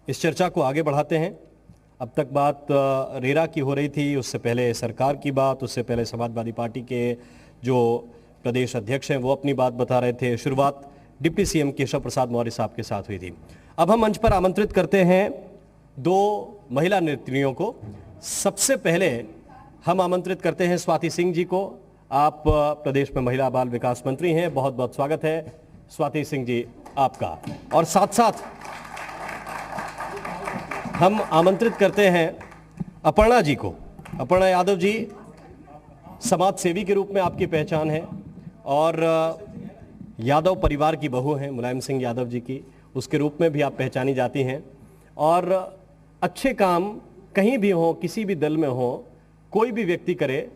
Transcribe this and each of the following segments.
इस चर्चा को आगे बढ़ाते हैं। अब तक बात रेरा की हो रही थी, उससे पहले सरकार की बात, उससे पहले समाजवादी पार्टी के जो प्रदेश अध्यक्ष हैं वो अपनी बात बता रहे थे। शुरुआत डिप्टी सीएम केशव प्रसाद मौर्य साहब के साथ हुई थी। अब हम मंच पर आमंत्रित करते हैं दो महिला नेत्रियों को। सबसे पहले हम आमंत्रित करते हैं स्वाति सिंह जी को। आप प्रदेश में महिला बाल विकास मंत्री हैं, बहुत बहुत स्वागत है स्वाति सिंह जी आपका। और साथ साथ हम आमंत्रित करते हैं अपर्णा जी को। अपर्णा यादव जी, समाज सेवी के रूप में आपकी पहचान है और यादव परिवार की बहू हैं मुलायम सिंह यादव जी की, उसके रूप में भी आप पहचानी जाती हैं। और अच्छे काम कहीं भी हो, किसी भी दल में हो, कोई भी व्यक्ति करे,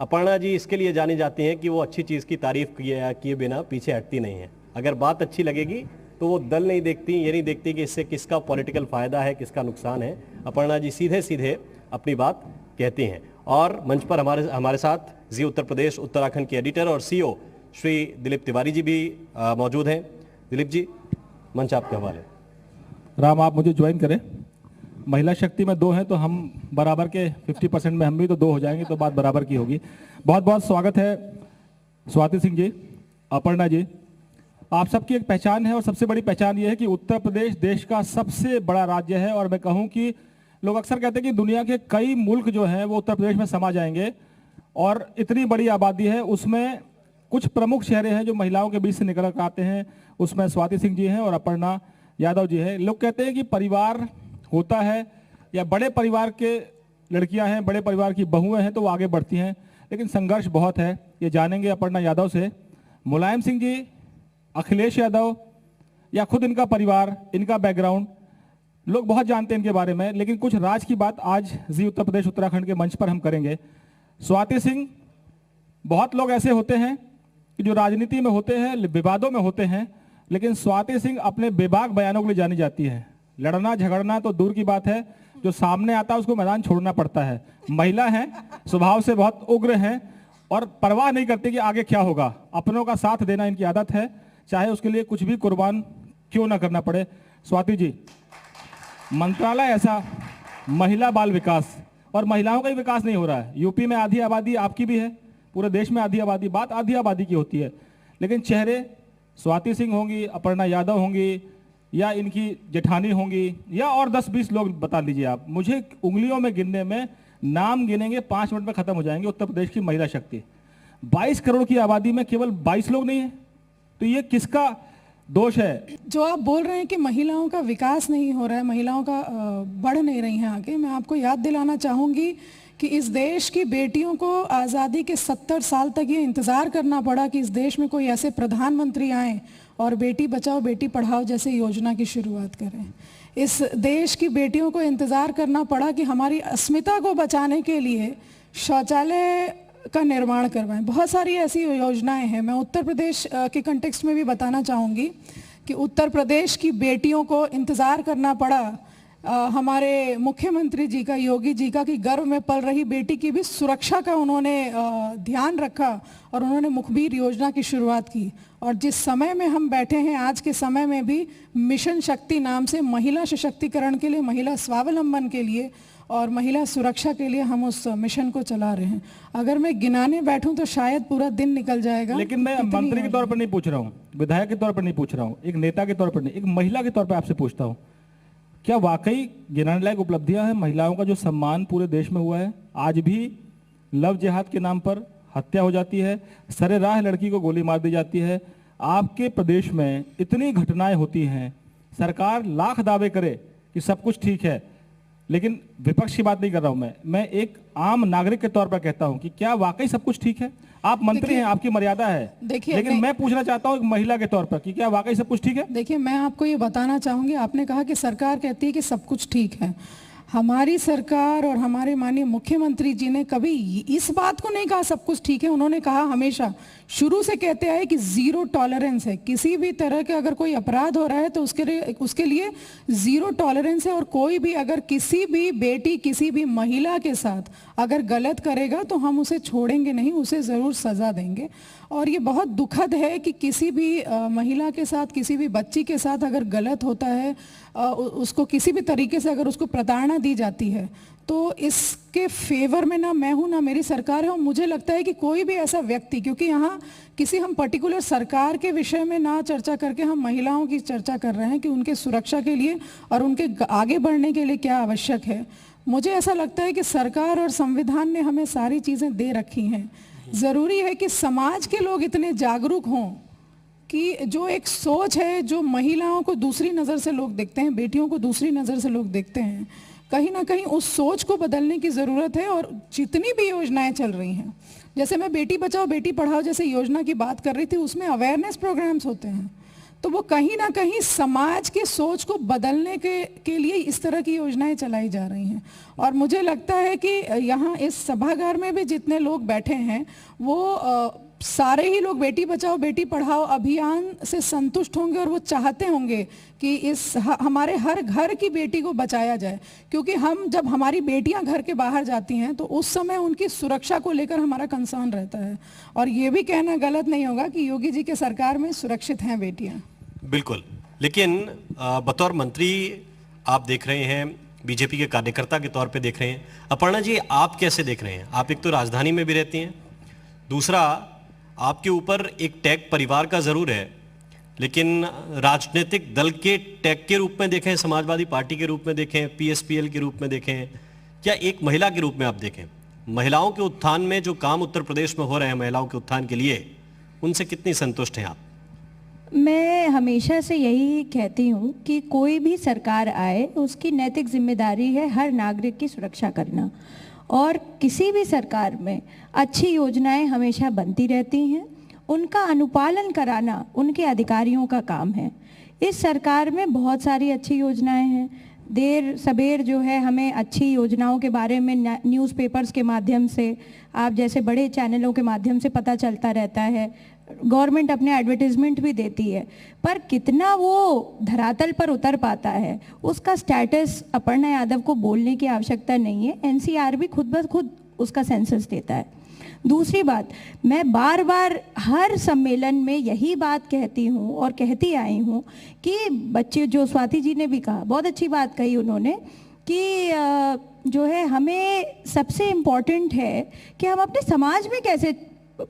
अपर्णा जी इसके लिए जानी जाती हैं कि वो अच्छी चीज़ की तारीफ किए बिना पीछे हटती नहीं है। अगर बात अच्छी लगेगी तो वो दल नहीं देखती, ये नहीं देखती कि इससे किसका पॉलिटिकल फ़ायदा है, किसका नुकसान है। अपर्णा जी सीधे सीधे अपनी बात कहती हैं। और मंच पर हमारे साथ जी उत्तर प्रदेश उत्तराखंड के एडिटर और सीईओ श्री दिलीप तिवारी जी भी मौजूद हैं। दिलीप जी, मंच आपके हवाले। राम, आप मुझे ज्वाइन करें। महिला शक्ति में दो हैं तो हम बराबर के 50% में हम भी तो दो हो जाएंगे, तो बात बराबर की होगी। बहुत बहुत स्वागत है स्वाति सिंह जी, अपर्णा जी। आप सबकी एक पहचान है और सबसे बड़ी पहचान ये है कि उत्तर प्रदेश देश का सबसे बड़ा राज्य है। और मैं कहूँ कि लोग अक्सर कहते हैं कि दुनिया के कई मुल्क जो हैं वो उत्तर प्रदेश में समा जाएंगे, और इतनी बड़ी आबादी है, उसमें कुछ प्रमुख चेहरे हैं जो महिलाओं के बीच से निकल कर आते हैं। उसमें स्वाति सिंह जी हैं और अपर्णा यादव जी हैं। लोग कहते हैं कि परिवार होता है या बड़े परिवार के लड़कियां हैं, बड़े परिवार की बहुएं हैं तो वो आगे बढ़ती हैं, लेकिन संघर्ष बहुत है। ये जानेंगे अपर्णा यादव से। मुलायम सिंह जी, अखिलेश यादव या खुद इनका परिवार, इनका बैकग्राउंड लोग बहुत जानते हैं इनके बारे में, लेकिन कुछ राज की बात आज जी उत्तर प्रदेश उत्तराखंड के मंच पर हम करेंगे। स्वाति सिंह, बहुत लोग ऐसे होते हैं कि जो राजनीति में होते हैं, विवादों में होते हैं, लेकिन स्वाति सिंह अपने बेबाक बयानों के लिए जानी जाती है। लड़ना झगड़ना तो दूर की बात है, जो सामने आता है उसको मैदान छोड़ना पड़ता है। महिला हैं, स्वभाव से बहुत उग्र हैं और परवाह नहीं करती कि आगे क्या होगा। अपनों का साथ देना इनकी आदत है, चाहे उसके लिए कुछ भी कुर्बान क्यों ना करना पड़े। स्वाति जी, मंत्रालय ऐसा, महिला बाल विकास, और महिलाओं का ही विकास नहीं हो रहा है। यूपी में आधी आबादी आपकी भी है, पूरे देश में आधी आबादी, बात आधी आबादी की होती है, लेकिन चेहरे स्वाति सिंह होंगी, अपर्णा यादव होंगी, या इनकी जेठानी होंगी, या और 10-20 लोग बता लीजिए आप। मुझे उंगलियों में गिनने में, नाम गिनेंगे 5 मिनट में खत्म हो जाएंगे। उत्तर प्रदेश की महिला शक्ति 22 करोड़ की आबादी में केवल 22 लोग नहीं है, तो ये किसका दोष है? जो आप बोल रहे हैं कि महिलाओं का विकास नहीं हो रहा है, महिलाओं का बढ़ नहीं रही हैं आगे, मैं आपको याद दिलाना चाहूँगी कि इस देश की बेटियों को आज़ादी के 70 साल तक ये इंतज़ार करना पड़ा कि इस देश में कोई ऐसे प्रधानमंत्री आएँ और बेटी बचाओ बेटी पढ़ाओ जैसे योजना की शुरुआत करें। इस देश की बेटियों को इंतज़ार करना पड़ा कि हमारी अस्मिता को बचाने के लिए शौचालय का निर्माण करवाएं। बहुत सारी ऐसी योजनाएं हैं। मैं उत्तर प्रदेश के कंटेक्स्ट में भी बताना चाहूँगी कि उत्तर प्रदेश की बेटियों को इंतज़ार करना पड़ा हमारे मुख्यमंत्री जी का, योगी जी का, कि गर्भ में पल रही बेटी की भी सुरक्षा का उन्होंने ध्यान रखा और उन्होंने मुखबिर योजना की शुरुआत की। और जिस समय में हम बैठे हैं आज के समय में भी मिशन शक्ति नाम से महिला सशक्तिकरण के लिए, महिला स्वावलंबन के लिए और महिला सुरक्षा के लिए हम उस मिशन को चला रहे हैं। अगर मैं गिनाने बैठूं तो शायद पूरा दिन निकल जाएगा। लेकिन मैं मंत्री के तौर पर नहीं पूछ रहा हूँ, विधायक के तौर पर नहीं पूछ रहा हूँ, एक नेता के तौर पर नहीं, एक महिला के तौर पर आपसे पूछता हूँ, क्या वाकई गिनाने लायक उपलब्धियां हैं महिलाओं का जो सम्मान पूरे देश में हुआ है? आज भी लव जिहाद के नाम पर हत्या हो जाती है, सरेराह लड़की को गोली मार दी जाती है। आपके प्रदेश में इतनी घटनाएं होती हैं, सरकार लाख दावे करे कि सब कुछ ठीक है, लेकिन विपक्ष की बात नहीं कर रहा हूं मैं एक आम नागरिक के तौर पर कहता हूं कि क्या वाकई सब कुछ ठीक है? आप मंत्री हैं, आपकी मर्यादा है, लेकिन मैं पूछना चाहता हूं एक महिला के तौर पर कि क्या वाकई सब कुछ ठीक है? देखिए, मैं आपको ये बताना चाहूंगी, आपने कहा कि सरकार कहती है कि सब कुछ ठीक है। हमारी सरकार और हमारे माननीय मुख्यमंत्री जी ने कभी इस बात को नहीं कहा सब कुछ ठीक है। उन्होंने कहा, हमेशा शुरू से कहते आए कि जीरो टॉलरेंस है, किसी भी तरह के अगर कोई अपराध हो रहा है तो उसके लिए जीरो टॉलरेंस है। और कोई भी अगर किसी भी बेटी, किसी भी महिला के साथ अगर गलत करेगा तो हम उसे छोड़ेंगे नहीं, उसे ज़रूर सज़ा देंगे। और ये बहुत दुखद है कि किसी भी महिला के साथ, किसी भी बच्ची के साथ अगर गलत होता है, उसको किसी भी तरीके से अगर उसको प्रताड़ना दी जाती है, तो इसके फेवर में ना मैं हूँ ना मेरी सरकार है। और मुझे लगता है कि कोई भी ऐसा व्यक्ति, क्योंकि यहाँ किसी हम पर्टिकुलर सरकार के विषय में ना चर्चा करके हम महिलाओं की चर्चा कर रहे हैं कि उनके सुरक्षा के लिए और उनके आगे बढ़ने के लिए क्या आवश्यक है। मुझे ऐसा लगता है कि सरकार और संविधान ने हमें सारी चीज़ें दे रखी हैं। ज़रूरी है कि समाज के लोग इतने जागरूक हों कि जो एक सोच है, जो महिलाओं को दूसरी नज़र से लोग देखते हैं, बेटियों को दूसरी नज़र से लोग देखते हैं, कहीं ना कहीं उस सोच को बदलने की ज़रूरत है। और जितनी भी योजनाएं चल रही हैं, जैसे मैं बेटी बचाओ बेटी पढ़ाओ जैसे योजना की बात कर रही थी, उसमें अवेयरनेस प्रोग्राम्स होते हैं, तो वो कहीं ना कहीं समाज की सोच को बदलने के लिए इस तरह की योजनाएं चलाई जा रही हैं। और मुझे लगता है कि यहाँ इस सभागार में भी जितने लोग बैठे हैं वो सारे ही लोग बेटी बचाओ बेटी पढ़ाओ अभियान से संतुष्ट होंगे और वो चाहते होंगे कि हमारे हर घर की बेटी को बचाया जाए। क्योंकि हम जब हमारी बेटियां घर के बाहर जाती हैं तो उस समय उनकी सुरक्षा को लेकर हमारा कंसर्न रहता है। और ये भी कहना गलत नहीं होगा कि योगी जी के सरकार में सुरक्षित हैं बेटियां। बिल्कुल, लेकिन बतौर मंत्री आप देख रहे हैं, बीजेपी के कार्यकर्ता के तौर पे देख रहे हैं, अपर्णा जी आप कैसे देख रहे हैं? आप एक तो राजधानी में भी रहती हैं, दूसरा आपके ऊपर एक टैग परिवार का जरूर है, लेकिन राजनीतिक दल के टैग के रूप में देखें, समाजवादी पार्टी के रूप में देखें, पीएसपीएल के रूप में देखें, या एक महिला के रूप में आप देखें, महिलाओं के उत्थान में जो काम उत्तर प्रदेश में हो रहे हैं महिलाओं के उत्थान के लिए, उनसे कितनी संतुष्ट हैं आप? मैं हमेशा से यही कहती हूँ कि कोई भी सरकार आए उसकी नैतिक जिम्मेदारी है हर नागरिक की सुरक्षा करना, और किसी भी सरकार में अच्छी योजनाएं हमेशा बनती रहती हैं, उनका अनुपालन कराना उनके अधिकारियों का काम है। इस सरकार में बहुत सारी अच्छी योजनाएं हैं, देर सबेर जो है हमें अच्छी योजनाओं के बारे में न्यूज़पेपर्स के माध्यम से, आप जैसे बड़े चैनलों के माध्यम से पता चलता रहता है, गवर्नमेंट अपने एडवर्टीजमेंट भी देती है, पर कितना वो धरातल पर उतर पाता है उसका स्टेटस अपर्णा यादव को बोलने की आवश्यकता नहीं है। एनसीआर भी खुद ब खुद उसका सेंसस देता है। दूसरी बात, मैं बार बार हर सम्मेलन में यही बात कहती हूँ और कहती आई हूँ कि बच्चे, जो स्वाति जी ने भी कहा, बहुत अच्छी बात कही उन्होंने कि जो है हमें सबसे इम्पॉर्टेंट है कि हम अपने समाज में कैसे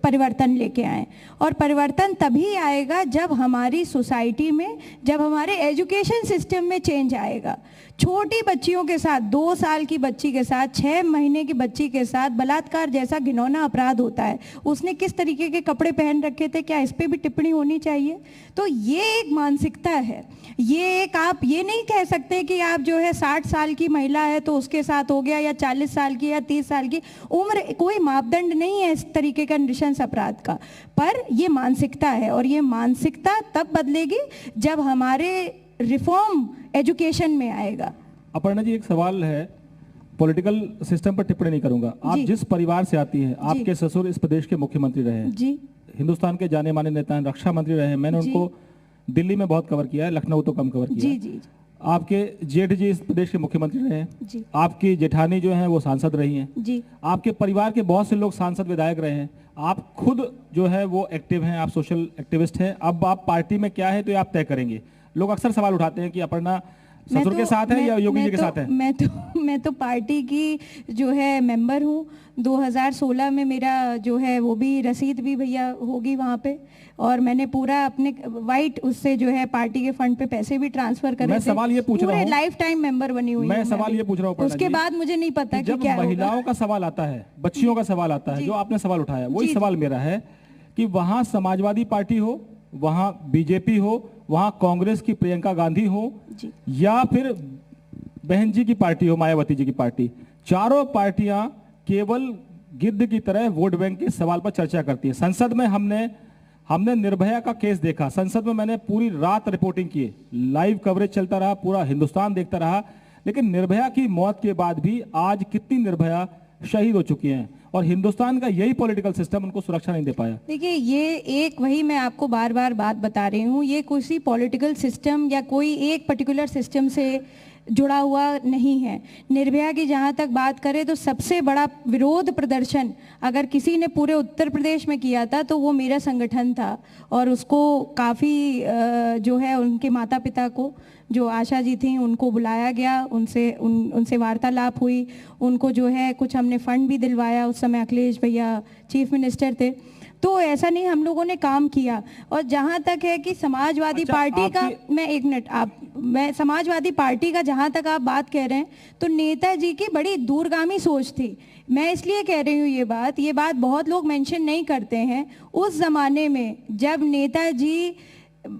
परिवर्तन लेके आए, और परिवर्तन तभी आएगा जब हमारी सोसाइटी में, जब हमारे एजुकेशन सिस्टम में चेंज आएगा। छोटी बच्चियों के साथ, 2 साल की बच्ची के साथ, 6 महीने की बच्ची के साथ बलात्कार जैसा घिनौना अपराध होता है, उसने किस तरीके के कपड़े पहन रखे थे, क्या इस पे भी टिप्पणी होनी चाहिए? तो ये एक मानसिकता है, ये एक, आप ये नहीं कह सकते कि आप जो है 60 साल की महिला है तो उसके साथ हो गया, या 40 साल की या 30 साल की। उम्र कोई मापदंड नहीं है इस तरीके का नृशंस अपराध का, पर ये मानसिकता है, और ये मानसिकता तब बदलेगी जब हमारे रिफॉर्म एजुकेशन में आएगा। अपर्णा जी, एक सवाल है, पॉलिटिकल सिस्टम पर टिप्पणी नहीं करूंगा। आप जिस परिवार से आती हैं, आपके ससुर इस प्रदेश के मुख्यमंत्री रहे हैं जी, हिंदुस्तान के जाने माने नेता हैं, रक्षा मंत्री रहे हैं, मैंने उनको दिल्ली में बहुत कवर किया है, लखनऊ तो कम कवर किया जी है। जी। आपके जेठ जी इस प्रदेश के मुख्यमंत्री रहे हैं जी, आपकी जेठानी जो है वो सांसद रही हैं जी, आपके परिवार के बहुत से लोग सांसद विधायक रहे हैं, आप खुद जो है वो एक्टिव हैं, आप सोशल एक्टिविस्ट हैं। अब आप पार्टी में क्या है तो ये आप तय करेंगे। लोग अक्सर सवाल उठाते हैं कि अपर्णा ससुर के साथ है या योगी जी के साथ है? मैं तो पार्टी की जो है मेंबर हूँ। 2016 में मेरा जो है वो भी रसीद भी भैया होगी वहाँ पे, और मैंने पूरा अपने वाइट उससे जो है पार्टी के फंड पे पैसे भी ट्रांसफर करे थे। मैं सवाल ये पूछ रहा हूँ, लाइफ टाइम मेंबर बनी हुई मैं सवाल ये पूछ रहा हूँ उसके बाद मुझे नहीं पता कि जब क्या महिलाओं का सवाल आता है, बच्चियों का सवाल आता है, जो आपने सवाल उठाया, वही सवाल मेरा है कि वहाँ समाजवादी पार्टी हो, वहाँ बीजेपी हो, वहाँ कांग्रेस की प्रियंका गांधी हो, या फिर बहन जी की पार्टी हो, मायावती जी की पार्टी, चारों पार्टियां केवल गिद्ध की तरह वोट बैंक के सवाल पर चर्चा करती है। संसद में हमने निर्भया का केस देखा, संसद में मैंने पूरी रात रिपोर्टिंग की, लाइव कवरेज चलता रहा, पूरा हिंदुस्तान देखता रहा, लेकिन निर्भया की मौत के बाद भी आज कितनी निर्भया शहीद हो चुकी हैं, और हिंदुस्तान का यही पॉलिटिकल सिस्टम उनको सुरक्षा नहीं दे पाया। देखिए, ये एक, वही मैं आपको बार बार बात बता रही हूँ, ये किसी पॉलिटिकल सिस्टम या कोई एक पर्टिकुलर सिस्टम से जुड़ा हुआ नहीं है। निर्भया की जहाँ तक बात करें तो सबसे बड़ा विरोध प्रदर्शन अगर किसी ने पूरे उत्तर प्रदेश में किया था तो वो मेरा संगठन था, और उसको काफ़ी जो है उनके माता पिता को, जो आशा जी थी, उनको बुलाया गया, उनसे वार्तालाप हुई, उनको जो है कुछ हमने फंड भी दिलवाया। उस समय अखिलेश भैया चीफ मिनिस्टर थे, तो ऐसा नहीं हम लोगों ने काम किया। और जहाँ तक है कि समाजवादी पार्टी का, मैं समाजवादी पार्टी का जहाँ तक आप बात कह रहे हैं, तो नेताजी की बड़ी दूरगामी सोच थी। मैं इसलिए कह रही हूँ ये बात बहुत लोग मेंशन नहीं करते हैं। उस जमाने में जब नेताजी,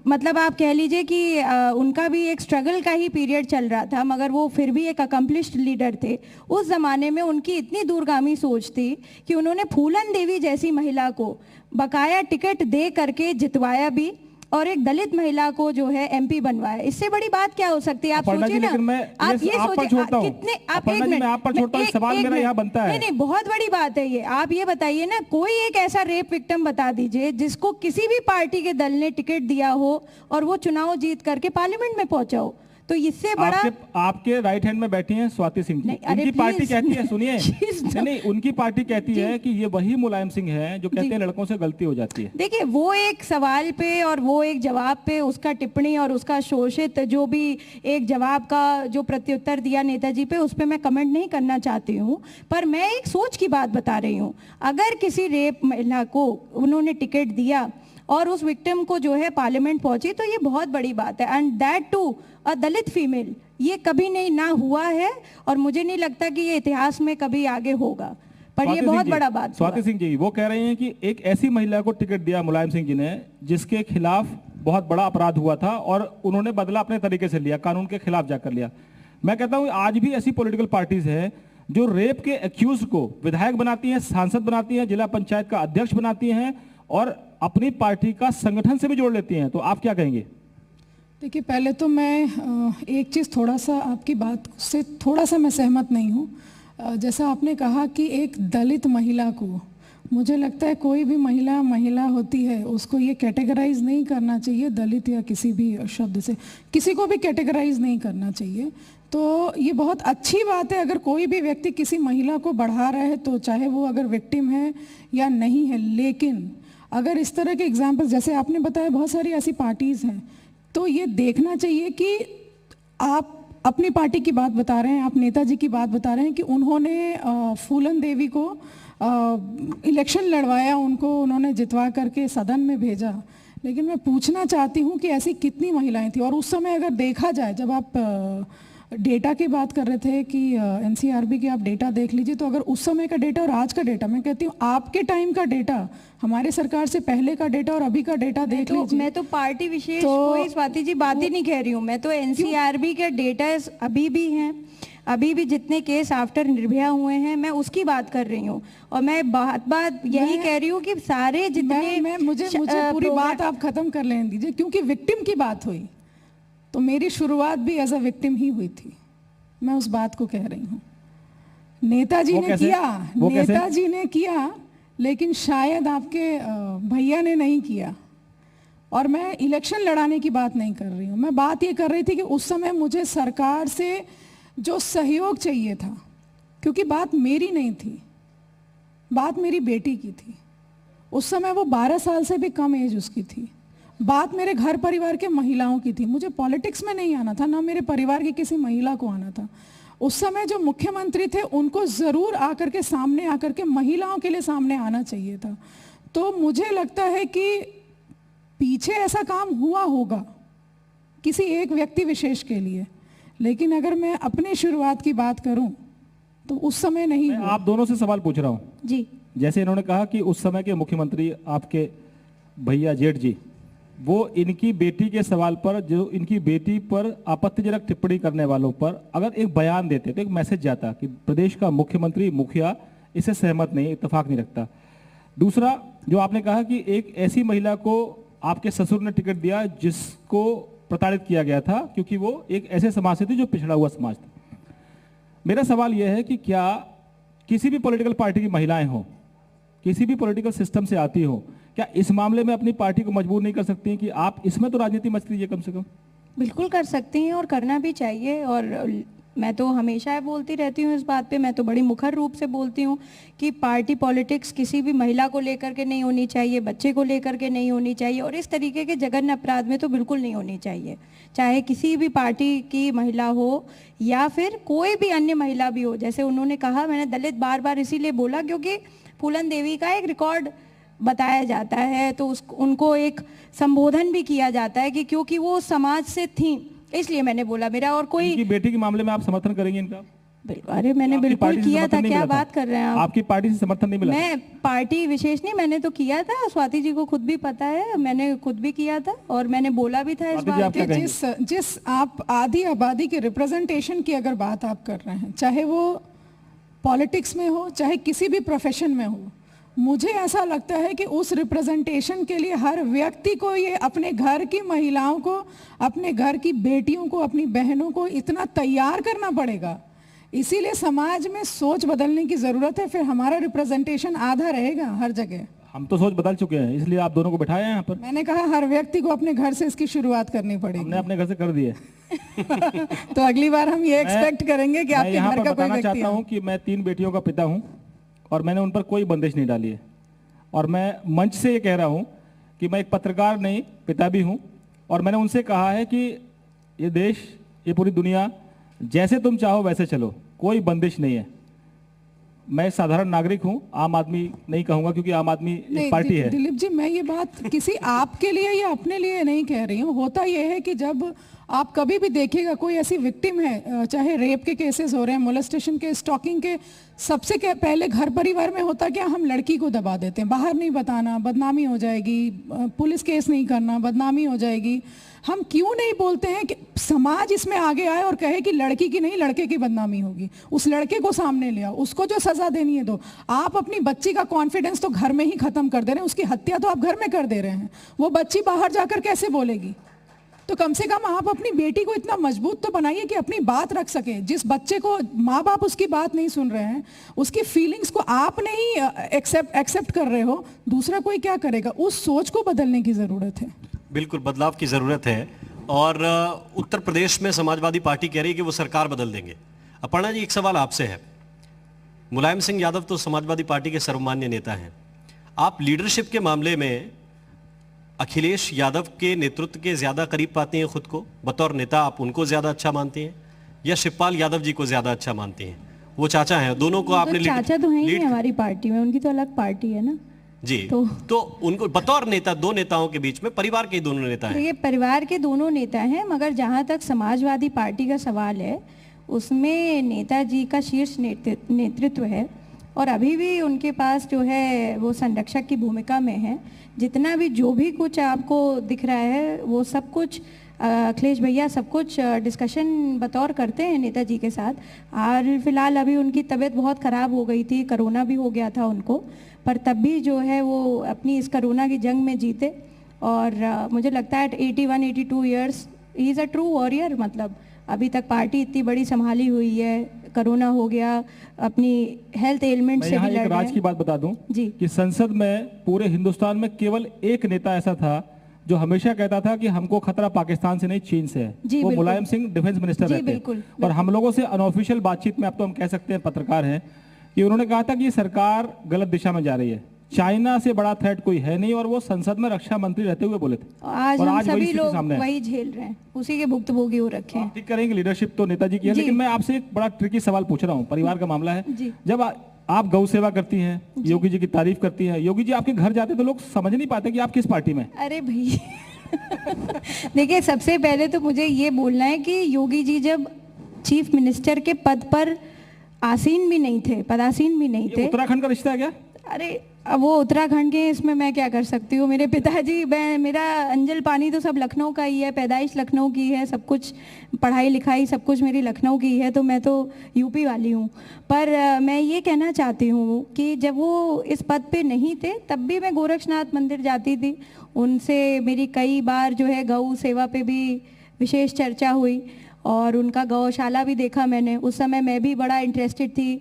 मतलब आप कह लीजिए कि उनका भी एक स्ट्रगल का ही पीरियड चल रहा था, मगर वो फिर भी एक अकम्पलिश्ड लीडर थे। उस ज़माने में उनकी इतनी दूरगामी सोच थी कि उन्होंने फूलन देवी जैसी महिला को बकाया टिकट दे करके जितवाया भी, और एक दलित महिला को जो है एमपी बनवाया। इससे बड़ी बात क्या हो सकती है? आप सोचिए ना, आप ये सोचिए कितने, आप एक मिनट, सवाल मेरा यहाँ बनता है। नहीं, बहुत बड़ी बात है ये। आप ये बताइए ना, कोई एक ऐसा रेप विक्टिम बता दीजिए जिसको किसी भी पार्टी के दल ने टिकट दिया हो और वो चुनाव जीत करके पार्लियामेंट में पहुंचा हो। तो इससे बड़ा आपके राइट हैंड में बैठी हैं स्वाति सिंह जी, उनकी पार्टी कहती है, सुनिए, नहीं, उनकी पार्टी कहती है कि ये वही मुलायम सिंह है जो कहते हैं लड़कों से गलती हो जाती है। देखिए, वो एक सवाल पे और वो एक जवाब पे उसका टिप्पणी और उसका शोषित जो भी एक जवाब का जो प्रत्युत्तर दिया नेताजी पे, उस पे मैं कमेंट नहीं करना चाहती हूँ, पर मैं एक सोच की बात बता रही हूँ। अगर किसी रेप महिला को उन्होंने टिकट दिया और उस विक्टिम को जो है पार्लियामेंट पहुंची, तो ये बहुत बड़ी बात है। And that too a Dalit female. ये कभी नहीं ना हुआ है और मुझे नहीं लगता कि ये इतिहास में कभी आगे होगा, पर ये बहुत बड़ा बात। स्वाति सिंह जी वो कह रहे हैं कि एक ऐसी महिला को टिकट दिया मुलायम सिंह जी ने जिसके खिलाफ बहुत बड़ा अपराध हुआ था और उन्होंने बदला अपने तरीके से लिया, कानून के खिलाफ जाकर लिया। मैं कहता हूँ आज भी ऐसी पॉलिटिकल पार्टीज है जो रेप के एक्यूज को विधायक बनाती हैं, सांसद बनाती हैं, जिला पंचायत का अध्यक्ष बनाती हैं और अपनी पार्टी का संगठन से भी जोड़ लेती हैं। तो आप क्या कहेंगे? देखिए, पहले तो मैं एक चीज़ थोड़ा सा आपकी बात से थोड़ा सा मैं सहमत नहीं हूँ। जैसा आपने कहा कि एक दलित महिला को, मुझे लगता है कोई भी महिला होती है उसको ये कैटेगराइज नहीं करना चाहिए दलित या किसी भी शब्द से, किसी को भी कैटेगराइज नहीं करना चाहिए। तो ये बहुत अच्छी बात है अगर कोई भी व्यक्ति किसी महिला को बढ़ा रहा है, तो चाहे वो अगर विक्टिम है या नहीं है। लेकिन अगर इस तरह के एग्जाम्पल जैसे आपने बताया, बहुत सारी ऐसी पार्टीज़ हैं, तो ये देखना चाहिए कि आप अपनी पार्टी की बात बता रहे हैं, आप नेताजी की बात बता रहे हैं कि उन्होंने फूलन देवी को इलेक्शन लड़वाया, उनको उन्होंने जितवा करके सदन में भेजा। लेकिन मैं पूछना चाहती हूँ कि ऐसी कितनी महिलाएं थी? और उस समय अगर देखा जाए, जब आप डेटा की बात कर रहे थे कि एनसीआरबी के आप डेटा देख लीजिए, तो अगर उस समय का डेटा और आज का डेटा, मैं कहती हूँ आपके टाइम का डेटा, हमारे सरकार से पहले का डेटा और अभी का डेटा देख लीजिए। मैं तो पार्टी विशेष कोई स्वाति जी बात ही नहीं कह रही हूँ, मैं तो एनसीआरबी के डेटा अभी भी हैं, अभी भी जितने केस आफ्टर निर्भया हुए हैं मैं उसकी बात कर रही हूँ। और मैं बात यही कह रही हूँ कि सारे जितने मुझे पूरी बात आप खत्म कर लेने दीजिए, क्योंकि विक्टिम की बात हुई तो मेरी शुरुआत भी एज अ विक्टिम ही हुई थी। मैं उस बात को कह रही हूँ, नेताजी ने किया, लेकिन शायद आपके भैया ने नहीं किया। और मैं इलेक्शन लड़ाने की बात नहीं कर रही हूँ, मैं बात ये कर रही थी कि उस समय मुझे सरकार से जो सहयोग चाहिए था, क्योंकि बात मेरी नहीं थी, बात मेरी बेटी की थी। उस समय वो 12 साल से भी कम एज उसकी थी। बात मेरे घर परिवार के महिलाओं की थी। मुझे पॉलिटिक्स में नहीं आना था, ना मेरे परिवार की किसी महिला को आना था। उस समय जो मुख्यमंत्री थे उनको ज़रूर आकर के सामने आकर के महिलाओं के लिए सामने आना चाहिए था। तो मुझे लगता है कि पीछे ऐसा काम हुआ होगा किसी एक व्यक्ति विशेष के लिए, लेकिन अगर मैं अपनी शुरुआत की बात करूं तो उस समय नहीं। आप दोनों से सवाल पूछ रहा हूं जी। जैसे इन्होंने कहा कि उस समय के मुख्यमंत्री आपके भैया जेठ जी, वो इनकी बेटी के सवाल पर, जो इनकी बेटी पर आपत्तिजनक टिप्पणी करने वालों पर अगर एक बयान देते तो एक मैसेज जाता कि प्रदेश का मुख्यमंत्री मुखिया इससे सहमत नहीं, इत्तेफाक नहीं रखता। दूसरा, जो आपने कहा कि एक ऐसी महिला को आपके ससुर ने टिकट दिया जिसको प्रताड़ित किया गया था क्योंकि वो एक ऐसे समाज से थी जो पिछड़ा हुआ समाज था। मेरा सवाल यह है कि क्या किसी भी पॉलिटिकल पार्टी की महिलाएं हो, किसी भी पॉलिटिकल सिस्टम से आती हो, क्या इस मामले में अपनी पार्टी को मजबूर नहीं कर सकती हैं कि आप इसमें तो राजनीति मत कीजिए कम से कम? बिल्कुल कर सकती हैं और करना भी चाहिए। और मैं तो हमेशा बोलती रहती हूँ इस बात पे, मैं तो बड़ी मुखर रूप से बोलती हूँ कि पार्टी पॉलिटिक्स किसी भी महिला को लेकर के नहीं होनी चाहिए, बच्चे को लेकर के नहीं होनी चाहिए, और इस तरीके के जघन्य अपराध में तो बिल्कुल नहीं होनी चाहिए, चाहे किसी भी पार्टी की महिला हो या फिर कोई भी अन्य महिला भी हो। जैसे उन्होंने कहा, मैंने दलित बार बार इसीलिए बोला क्योंकि फूलन देवी का एक रिकॉर्ड बताया जाता है, तो उनको एक संबोधन भी किया जाता है कि क्योंकि वो समाज से थी, इसलिए मैंने बोला मेरा। और कोई इनकी बेटी के मामले में आप समर्थन करेंगे इनका? बिल्कुल, अरे मैंने बिल्कुल किया था, क्या बात कर रहे हैं आप? आपकी पार्टी से समर्थन नहीं मिला? मैं पार्टी विशेष नहीं, मैंने तो किया था, स्वाति जी को खुद भी पता है, मैंने खुद भी किया था और मैंने बोला भी था इस बात पे। जिस आप आधी आबादी के रिप्रेजेंटेशन की अगर बात आप कर रहे हैं, चाहे वो पॉलिटिक्स में हो चाहे किसी भी प्रोफेशन में हो, मुझे ऐसा लगता है कि उस रिप्रेजेंटेशन के लिए हर व्यक्ति को ये अपने घर की महिलाओं को, अपने घर की बेटियों को, अपनी बहनों को इतना तैयार करना पड़ेगा। इसीलिए समाज में सोच बदलने की जरूरत है, फिर हमारा रिप्रेजेंटेशन आधा रहेगा हर जगह। हम तो सोच बदल चुके हैं, इसलिए आप दोनों को बिठाया है यहाँ पर। मैंने कहा हर व्यक्ति को अपने घर से इसकी शुरुआत करनी पड़ेगी। हमने अपने घर से कर दी है। तो अगली बार हम ये एक्सपेक्ट करेंगे कि आपके घर का कोई व्यक्ति। चाहता हूँ कि मैं 3 बेटियों का पिता हूँ और मैंने उन पर कोई बंदिश नहीं डाली है, और मैं मंच से ये कह रहा हूँ कि मैं एक पत्रकार नहीं, पिता भी हूँ, और मैंने उनसे कहा है कि ये देश, ये पूरी दुनिया जैसे तुम चाहो वैसे चलो, कोई बंदिश नहीं है। मैं साधारण नागरिक हूं, आम आदमी नहीं कहूंगा क्योंकि आम आदमी एक पार्टी है। दिलीप जी, मैं ये बात किसी आपके लिए या अपने लिए नहीं कह रही हूँ। होता ये है कि जब आप कभी भी देखिएगा कोई ऐसी विक्टिम है, चाहे रेप के केसेस हो रहे हैं, मोलेस्टेशन के, स्टॉकिंग के, सबसे पहले घर परिवार में होता क्या, हम लड़की को दबा देते हैं, बाहर नहीं बताना, बदनामी हो जाएगी, पुलिस केस नहीं करना, बदनामी हो जाएगी। हम क्यों नहीं बोलते हैं कि समाज इसमें आगे आए और कहे कि लड़की की नहीं, लड़के की बदनामी होगी, उस लड़के को सामने ले आओ, उसको जो सजा देनी है दो। आप अपनी बच्ची का कॉन्फिडेंस तो घर में ही खत्म कर दे रहे हैं, उसकी हत्या तो आप घर में कर दे रहे हैं, वो बच्ची बाहर जाकर कैसे बोलेगी? तो कम से कम आप अपनी बेटी को इतना मजबूत तो बनाइए कि अपनी बात रख सके। जिस बच्चे को माँ बाप उसकी बात नहीं सुन रहे हैं, उसकी फीलिंग्स को आप नहीं एक्सेप्ट कर रहे हो, दूसरा कोई क्या करेगा? उस सोच को बदलने की जरूरत है। बिल्कुल बदलाव की जरूरत है। और उत्तर प्रदेश में समाजवादी पार्टी कह रही है कि वो सरकार बदल देंगे। अपर्णा जी, एक सवाल आपसे है। मुलायम सिंह यादव तो समाजवादी पार्टी के सर्वमान्य नेता हैं, आप लीडरशिप के मामले में अखिलेश यादव के नेतृत्व के ज्यादा करीब पाती हैं खुद को? बतौर नेता आप उनको ज्यादा अच्छा मानती हैं या शिवपाल यादव जी को ज्यादा अच्छा मानती हैं? वो चाचा हैं, दोनों को आपने चाचा तो है ही नहीं हमारी पार्टी में, उनकी तो अलग पार्टी है ना जी। तो उनको बतौर नेता, दो नेताओं के बीच में, परिवार के दोनों नेता हैं। ये परिवार के दोनों नेता हैं, मगर जहां तक समाजवादी पार्टी का सवाल है, उसमें नेताजी का शीर्ष नेतृत्व है और अभी भी उनके पास जो है वो संरक्षक की भूमिका में है। जितना भी जो भी कुछ आपको दिख रहा है वो सब कुछ अखिलेश भैया सब कुछ डिस्कशन बतौर करते हैं नेताजी के साथ। और फिलहाल अभी उनकी तबीयत बहुत ख़राब हो गई थी, कोरोना भी हो गया था उनको, पर तब भी जो है वो अपनी इस कोरोना की जंग में जीते। और मुझे लगता है 81-82 years he is a true warrior. मतलब अभी तक पार्टी इतनी बड़ी संभाली हुई है, कोरोना हो गया, अपनी हेल्थ एलिमेंट से भी लड़ रहे हैं। एक राज की बात बता दूं जी कि संसद में पूरे हिंदुस्तान में केवल एक नेता ऐसा था जो हमेशा कहता था कि हमको खतरा पाकिस्तान से नहीं चीन से है। वो मुलायम सिंह डिफेंस मिनिस्टर रहते हैं। और हम लोगों से अनऑफिशियल बातचीत में, अब तो हम कह सकते हैं पत्रकार हैं, कि उन्होंने कहा था कि ये सरकार गलत दिशा में जा रही है, चाइना से बड़ा थ्रेट कोई है नहीं, और वो संसद में रक्षा मंत्री रहते हुए बोले थे। आज हम सभी लोग वही झेल रहे हैं, उसी के भुक्तभोगी हो रखे हैं। ठीक करेंगे, लीडरशिप तो नेताजी की है, लेकिन मैं आपसे एक बड़ा ट्रिकी सवाल पूछ रहा हूँ, परिवार का मामला है। जब आप गौ सेवा करती हैं, योगी जी की तारीफ करती हैं, योगी जी आपके घर जाते तो लोग समझ नहीं पाते कि आप किस पार्टी में। अरे भाई देखिए, सबसे पहले तो मुझे ये बोलना है कि योगी जी जब चीफ मिनिस्टर के पद पर आसीन भी नहीं थे, पदासीन भी नहीं थे। उत्तराखंड का रिश्ता है क्या? अरे अब वो उत्तराखंड के, इसमें मैं क्या कर सकती हूँ? मेरे पिताजी, मेरा अंजल पानी तो सब लखनऊ का ही है, पैदाइश लखनऊ की है, सब कुछ पढ़ाई लिखाई सब कुछ मेरी लखनऊ की है, तो मैं तो यूपी वाली हूँ। पर मैं ये कहना चाहती हूँ कि जब वो इस पद पे नहीं थे तब भी मैं गोरक्षनाथ मंदिर जाती थी, उनसे मेरी कई बार जो है गौ सेवा पे भी विशेष चर्चा हुई और उनका गौशाला भी देखा मैंने। उस समय मैं भी बड़ा इंटरेस्टेड थी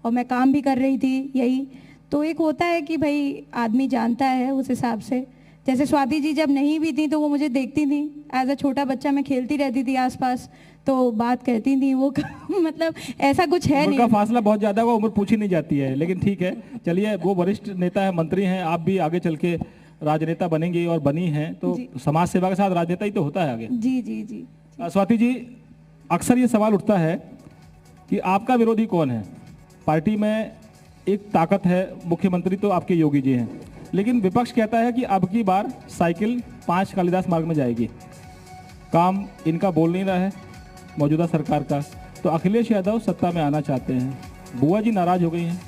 और मैं काम भी कर रही थी यही। तो एक होता है कि भाई आदमी जानता है उस हिसाब से, जैसे स्वाति जी जब नहीं भी थी तो वो मुझे देखती थी, एज अ छोटा बच्चा मैं खेलती रहती थी आसपास, तो बात कहती थी वो मतलब ऐसा कुछ है उनका नहीं। फासला बहुत ज्यादा है, उम्र पूछी नहीं जाती है, लेकिन ठीक है, चलिए, वो वरिष्ठ नेता है, मंत्री हैं, आप भी आगे चल के राजनेता बनेंगी और बनी हैं, तो समाज सेवा के साथ राजनेता ही तो होता है आगे। जी जी जी। स्वाति जी, अक्सर ये सवाल उठता है कि आपका विरोधी कौन है? पार्टी में एक ताकत है, मुख्यमंत्री तो आपके योगी जी हैं, लेकिन विपक्ष कहता है कि अब की बार साइकिल 5 कालिदास मार्ग में जाएगी। काम इनका बोल नहीं रहा है मौजूदा सरकार का, तो अखिलेश यादव सत्ता में आना चाहते हैं, बुआ जी नाराज हो गई हैं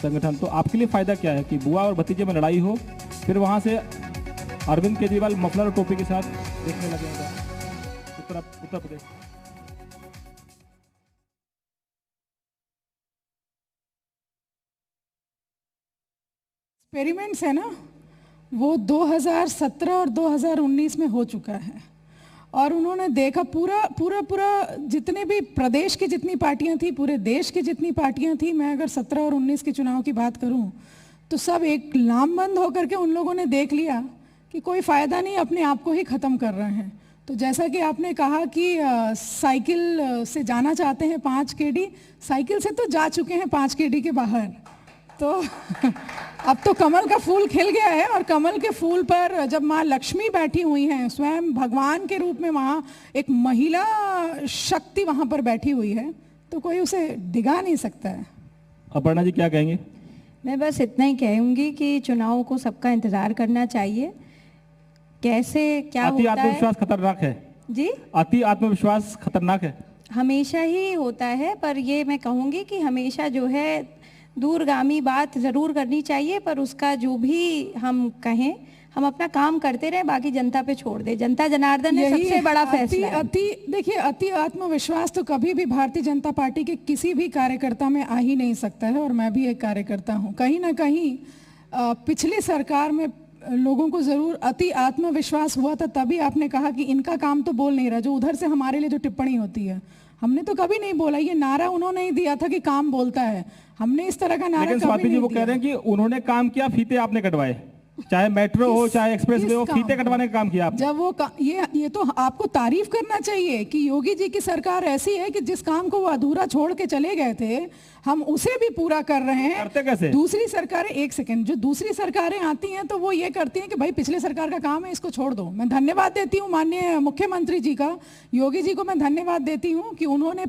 संगठन, तो आपके लिए फायदा क्या है कि बुआ और भतीजे में लड़ाई हो, फिर वहां से अरविंद केजरीवाल मफलर और टोपी के साथ देखने लगेगा उत्तर प्रदेश? एक्सपेरिमेंट्स है ना, वो 2017 और 2019 में हो चुका है, और उन्होंने देखा पूरा जितने भी प्रदेश की जितनी पार्टियां थी, पूरे देश की जितनी पार्टियां थी, मैं अगर 17 और 19 के चुनाव की बात करूं तो सब एक लामबंद होकर के उन लोगों ने देख लिया कि कोई फ़ायदा नहीं, अपने आप को ही ख़त्म कर रहे हैं। तो जैसा कि आपने कहा कि साइकिल से जाना चाहते हैं 5 केडी, साइकिल से तो जा चुके हैं 5 केडी के बाहर, तो अब तो कमल का फूल खिल गया है, और कमल के फूल पर जब माँ लक्ष्मी बैठी हुई हैं स्वयं भगवान के रूप में, वहाँ एक महिला शक्ति वहाँ पर बैठी हुई है, तो कोई उसे डिगा नहीं सकता है। अपर्णा जी क्या कहेंगे? मैं बस इतना ही कहूँगी कि चुनाव को सबका इंतजार करना चाहिए, कैसे क्या अति होता है। आत्मविश्वास खतरनाक है जी, अति आत्मविश्वास खतरनाक है, हमेशा ही होता है, पर ये मैं कहूँगी कि हमेशा जो है दूरगामी बात ज़रूर करनी चाहिए, पर उसका जो भी हम कहें, हम अपना काम करते रहे, बाकी जनता पे छोड़ दे। जनता जनार्दन है सबसे बड़ा फैसला है। देखिए, अति आत्मविश्वास तो कभी भी भारतीय जनता पार्टी के किसी भी कार्यकर्ता में आ ही नहीं सकता है, और मैं भी एक कार्यकर्ता हूँ। कहीं ना कहीं पिछली सरकार में लोगों को जरूर अति आत्मविश्वास हुआ था, तभी आपने कहा कि इनका काम तो बोल नहीं रहा, जो उधर से हमारे लिए जो टिप्पणी होती है, हमने तो कभी नहीं बोला। ये नारा उन्होंने ही दिया था कि काम बोलता है, हमने इस तरह का नारा लेकिन कभी स्वाति जी नहीं वो दिया। कह रहे हैं कि उन्होंने काम किया, फीते आपने कटवाए, चाहे मेट्रो हो चाहे एक्सप्रेस वे हो, किस फीते काम कटवाने का काम किया आपने। जब वो ये तो आपको तारीफ करना चाहिए कि योगी जी की सरकार ऐसी है कि जिस काम को वो अधूरा छोड़ के चले गए थे, हम उसे भी पूरा कर रहे हैं। करते कैसे? दूसरी सरकारें, एक सेकंड, जो दूसरी सरकारें आती हैं तो वो ये करती हैं कि भाई पिछले सरकार का काम है, इसको छोड़ दो। मैं धन्यवाद देती हूँ माननीय मुख्यमंत्री जी का, योगी जी को मैं धन्यवाद देती हूँ कि उन्होंने